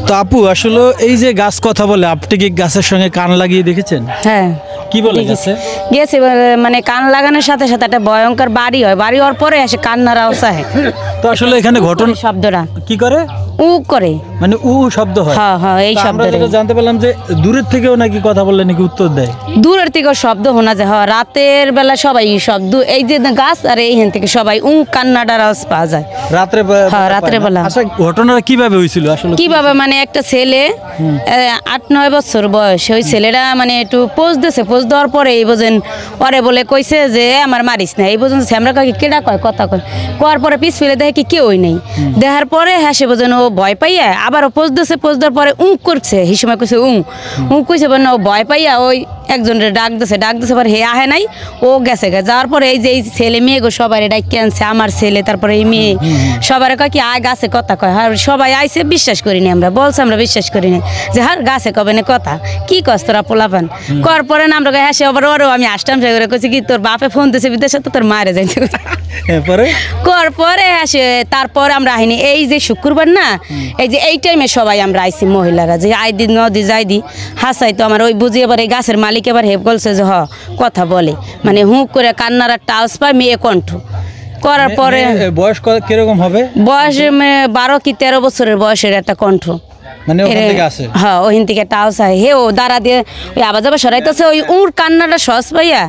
তো আপু আসলে এই যে গাছ কথা বলে, আপনি কি গাছের সঙ্গে কান লাগিয়ে দেখেছেন? হ্যাঁ, কি বলে গেছে? গেছে মানে কান লাগানোর সাথে সাথে একটা ভয়ঙ্কর বাড়ি হয়, বাড়ি হওয়ার পরে আসে কান্নার অবস্থা হয়। তো আসলে এখানে ঘটনা শব্দটা কি করে? উ করে, মানে উ শব্দ হয়। হ্যাঁ হ্যাঁ, এই আমরা শব্দটা যেটা জানতে পারলাম যে দূরের থেকেও নাকি কথা বললে নাকি উত্তর দেয়। দূরের থেকে শব্দ শোনা যায়। হ্যাঁ, রাতের বেলা সবাই শব্দ, এই যে গাছ আর এইখান থেকে সবাই কান্নাটার আওয়াজ পাওয়া যায় রাত্রে। হ্যাঁ, রাত্রে বেলা। আচ্ছা, ঘটনাটা কিভাবে হয়েছিল আসলে? কিভাবে মানে একটা ছেলে 8-9 বছর বয়স, ওই ছেলেটা মানে একটু পোজ দিয়েছে, পোজ দেওয়ার পরে এই বোঝেন পরে বলে কইছে যে আমার মারিস না, এই বোঝেন আমরা কয় কেডা কয় কথা কয়, করার পরে পিছ ফেলে দেখে কি কেউই নেই। দেখার পরে হাসে বোঝেন ও ভয় পাইয়া আবারও পোজ দিয়েছে, পোজ দেওয়ার পরে করছে, এই সময় কইছে কইছে ও ভয় পাইয়া ওই একজনের ডাক দিছে পরে হে আহে নাই, ও গেছে যাওয়ার পরে এই যে এই ছেলে মেয়ে গো সবাই ডাকি আনছে, আমার ছেলে তারপরে এই মেয়ে সবার কয় কি আয় গাছে কথা কয়। আর সবাই আইসে, বিশ্বাস করিনি আমরা, বলছে আমরা বিশ্বাস করিনি যে হার গাছে কবে না কথা, কি কস তোরা পোলাপান কর। পরে না আমরা হাসি আবার ওরও আমি আসতাম সে করে কইছি কি তোর বাপে ফোন দিয়েছে বিদেশে তো তোর মারে যাইছে কর। পরে আসে তারপরে আমরা আইনি এই যে শুক্রবার না, এই যে এই টাইমে সবাই আমরা আইসি মহিলারা, যে আই দি নদী যাই দি হাসাই তো আমার ওই বুঝি এবার এই গাছের মালিক এবার হেপ বলছে যে কথা বলে, মানে হুঁক করে কান্নার একটা আওয়াজ পায়, মেয়ে কণ্ঠ করার পরে। বয়স কিরকম হবে? বয়স 12 কি 13 বছরের বয়সের একটা কণ্ঠ, মানে ওখান থেকে আসে। হ্যাঁ, ওখান থেকে একটা আওয়াজ হয়। হে ও দাঁড়া দিয়ে ওই আওয়াজ আবার সরাইতেছে, ওই উর কান্নাটা সহজ পাইয়া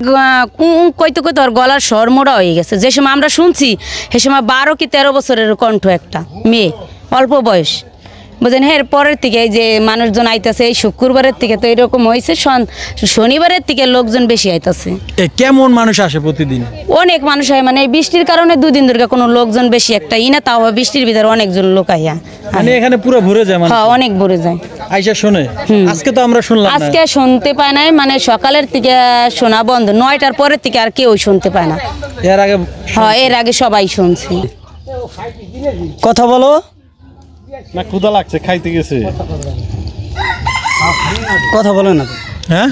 কইতে কইতে ওর গলার স্বর মোড়া হয়ে গেছে। যে সময় আমরা শুনছি সে সময় 12 কি 13 বছরের কণ্ঠ, একটা মেয়ে, অল্প বয়স বুঝলেন। এর পরের থেকে এই যে মানুষজন আইতেছে, এই শুক্রবারের থেকে তো এরকম হয়েছে, শনিবারের থেকে লোকজন বেশি আইতেছে। কেমন মানুষ আসে প্রতিদিন? অনেক মানুষ হয়, মানে এই বৃষ্টির কারণে 2 দিন ধরে কোনো লোকজন বেশি একটা না, তাও বৃষ্টির ভিতরে অনেকজন লোক আইয়া, মানে এখানে পুরো ভরে যায়। হ্যাঁ, অনেক ভরে যায়। আইসা শুনে আজকে তো আমরা শুনলাম, আজকে শুনতে পায় নাই, মানে সকালের থেকে শোনা বন্ধ, 9টার পরের থেকে আর কেউ শুনতে পায় না। এর আগে? হ্যাঁ, এর আগে সবাই শুনছি। কথা বলো না, ক্ষুধা লাগছে, খাইতে গেছে। কথা বলে না। হ্যাঁ,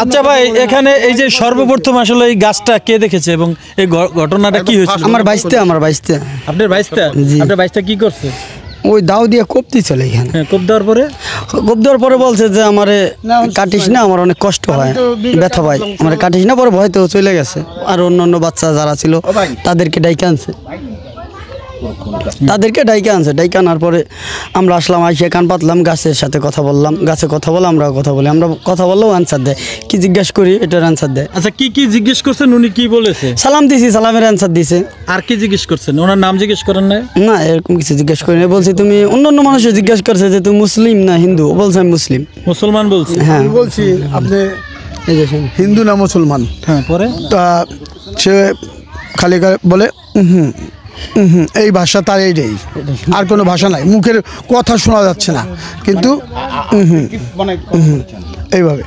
আচ্ছা ভাই, এখানে এই যে সর্বপ্রথম আসলে এই গাছটা কে দেখেছে এবং এই ঘটনাটা কি হয়েছিল? আমার বাইশতে। আপনার বাইশটা? আপনার বাইশটা কি করছে? ওই দাও দিয়ে কোপ দিছিল এখানে। কোপ দেওয়ার পরে বলছে যে আমারে কাটিস না, আমার অনেক কষ্ট হয়, ব্যথা পাই, আমারে কাটিস না। পরে ভয়তে চলে গেছে, আর অন্য বাচ্চা যারা ছিল তাদেরকে ডাইকে আনছে, ডাইকে আনার পরে আমরা আসলাম, আইসে কান পাতলাম, গাছের সাথে কথা বললাম, গাছে কথা বলে আমরাও কথা বলি, আমরা কথা বললেও আনসার দেয়, কি জিজ্ঞেস করি এটার আনসার দেয়। আচ্ছা, কি জিজ্ঞেস করছেন উনি? কি বলেছে? সালাম দিছি, সালামের আনসার দিছে। আর কি জিজ্ঞেস করছেন? ওনার নাম জিজ্ঞেস করেন না? না, এরকম কিছু জিজ্ঞেস করি না। বলছি তুমি, অন্য মানুষের জিজ্ঞেস করছে যে তুমি মুসলিম না হিন্দু, বলছে আমি মুসলিম। মুসলমান বলছি? হ্যাঁ বলছি আপনি হিন্দু না মুসলমান? হ্যাঁ। পরে তা সে খালি বলে এই ভাষা তার এইটাই, আর কোনো ভাষা নাই, মুখের কথা শোনা যাচ্ছে না, কিন্তু এইভাবে।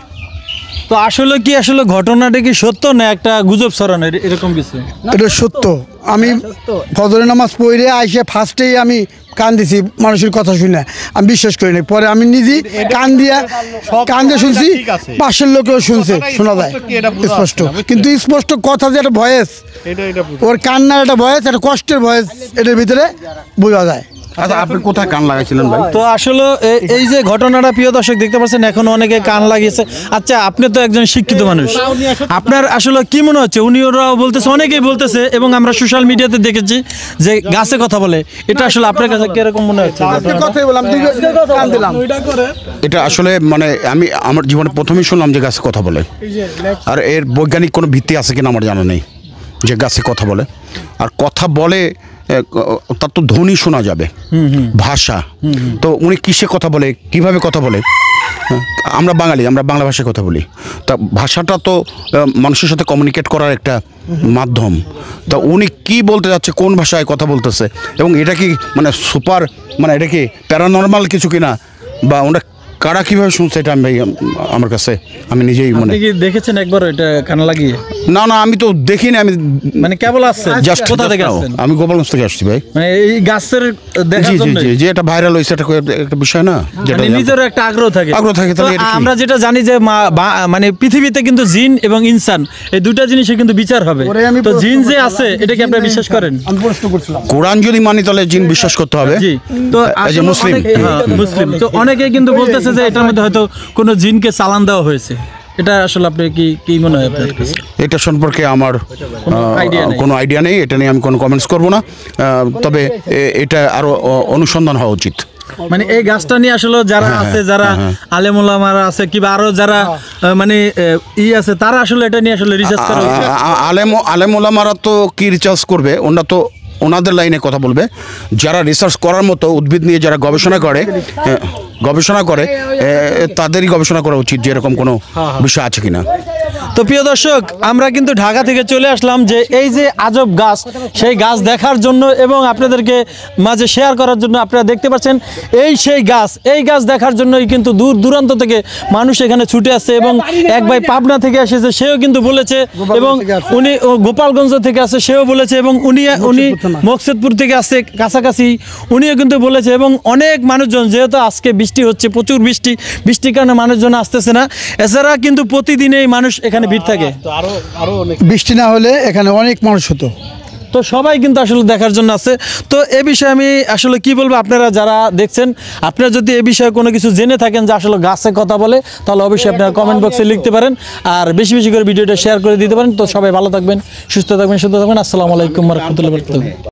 তো আসলে কি ঘটনাটা কি সত্য না একটা গুজব ছড়ানো এরকম কিছু? এটা সত্য। আমি ফজরের নামাজ পড়ে আইসে ফার্স্টেই আমি কান দিছি, মানুষের কথা শুনে আমি বিশ্বাস করি নাই। পরে আমি নিজেই কান দিয়ে শুনছি, পাশের লোকেও শুনছে, শোনা যায় স্পষ্ট, কিন্তু স্পষ্ট কথা যে একটা ভয়েস, ওর কান্নার একটা ভয়েস, একটা কষ্টের ভয়েস এটার ভিতরে বোঝা যায়। আচ্ছা, আপনি কোথায় কান লাগাইছিলেন ভাই? তো আসলে এই যে ঘটনাটা প্রিয় দর্শক দেখতে পাচ্ছেন, এখন অনেকে কান লাগিয়েছে। আচ্ছা, আপনি তো একজন শিক্ষিত মানুষ, আপনার আসলে কি মনে হচ্ছে? ওরাও বলতেছে, অনেকেই বলতেছে, এবং আমরা সোশ্যাল মিডিয়াতে দেখেছি যে গাছে কথা বলে, এটা আসলে আপনার কাছে কিরকম মনে হচ্ছে? এটা আসলে মানে আমি আমার জীবনে প্রথমেই শুনলাম যে গাছে কথা বলে, আর এর বৈজ্ঞানিক কোনো ভিত্তি আছে কিনা আমার জানা নেই যে গাছে কথা বলে। আর কথা বলে তার তো ধ্বনি শোনা যাবে, ভাষা। তো উনি কিসে কথা বলে, কিভাবে কথা বলে? আমরা বাঙালি, আমরা বাংলা ভাষায় কথা বলি, তা ভাষাটা তো মানুষের সাথে কমিউনিকেট করার একটা মাধ্যম। তা উনি কি বলতে যাচ্ছে, কোন ভাষায় কথা বলতেছে, এবং এটা কি মানে সুপার, মানে এটা কি প্যারানর্মাল কিছু কিনা, বা ওনারা কারা কীভাবে শুনছে, এটা আমি আমার কাছে আমি নিজেই দেখেছেন একবার এটা কান লাগিয়ে? না না আমি তো দেখিনি, আমি মানে কেবল আসছে জাস্ট কোথা থেকে আসছেন? আমি গোপালগঞ্জ থেকে আসছি ভাই। মানে এই গাছের জি দেখার জি জন্য জি যে এটা ভাইরাল হয়েছে, এটা একটা বিষয় না, যেটা মানে নিজেরও একটা আগ্রহ থাকে। আগ্রহ থাকে, তো তাহলে এটা কি? আমরা যেটা জানি যে মানে পৃথিবীতে কিন্তু জিন এবং ইনসান এই দুইটা জিনিসের কিন্তু বিচার হবে। ওরে আমি তো প্রশ্ন জিন যে করছিলাম, আছে এটা কি আপনি বিশ্বাস করেন? আমি প্রশ্ন করছিলাম। কোরআন যদি মানি তাহলে জিন বিশ্বাস করতে হবে। জি, তো এই যে আসলে মুসলিম। হ্যাঁ, মুসলিম তো অনেকেই কিন্তু বলতেছে যে এটার মধ্যে হয়তো কোনো জিনকে চালান দেওয়া হয়েছে। এটা আসলে আপনি কি মনে হয় আপনার কাছে? এটা সম্পর্কে আমার idea নেই। কোনো আইডিয়া নেই, এটা নিয়ে আমি কোনো কমেন্টস করব না। তবে এটা আরো অনুসন্ধান হওয়া উচিত। মানে এই গাছটা নিয়ে আসলে যারা আছে, যারা আলেমুলামারা আছে কিংবা আরো যারা মানে আছে, তারা আসলে এটা নিয়ে আসলে রিসার্চ করা উচিত। আলেম ওলামারা তো কি রিসার্চ করবে, ওনারা তো ওনাদের লাইনে কথা বলবে। যারা রিসার্চ করার মতো উদ্ভিদ নিয়ে যারা গবেষণা করে তাদেরই গবেষণা করা উচিত যে এরকম কোনো বিষয় আছে কিনা। তো প্রিয় দর্শক, আমরা কিন্তু ঢাকা থেকে চলে আসলাম যে এই যে আজব গাছ, সেই গাছ দেখার জন্য এবং আপনাদেরকে মাঝে শেয়ার করার জন্য। আপনারা দেখতে পাচ্ছেন সেই গাছ, এই গাছ দেখার জন্যই কিন্তু দূর দূরান্ত থেকে মানুষ এখানে ছুটে আসছে। এবং এক ভাই পাবনা থেকে এসেছে, সেও কিন্তু বলেছে, এবং উনি গোপালগঞ্জ থেকে আসছে, সেও বলেছে, এবং উনি মকসুদপুর থেকে আসছে কাছাকাছি, উনিও কিন্তু বলেছে। এবং অনেক মানুষজন, যেহেতু আজকে বৃষ্টি হচ্ছে, প্রচুর বৃষ্টির কারণে মানুষজন আসতেছে না। এছাড়া কিন্তু প্রতিদিনেই মানুষ এখানে ভিড় থাকে। বৃষ্টি না হলে এখানে অনেক মানুষ হতো। তো সবাই কিন্তু আসলে দেখার জন্য আছে। তো এ বিষয়ে আমি আসলে কি বলবো, আপনারা যারা দেখছেন, আপনারা যদি এ বিষয়ে কোনো কিছু জেনে থাকেন যে আসলে গাছে কথা বলে, তাহলে অবশ্যই আপনারা কমেন্ট বক্সে লিখতে পারেন, আর বেশি বেশি করে ভিডিওটা শেয়ার করে দিতে পারেন। তো সবাই ভালো থাকবেন, সুস্থ থাকবেন, আসসালামু আলাইকুম ওয়া রাহমাতুল্লাহি ওয়া বারাকাতুহু।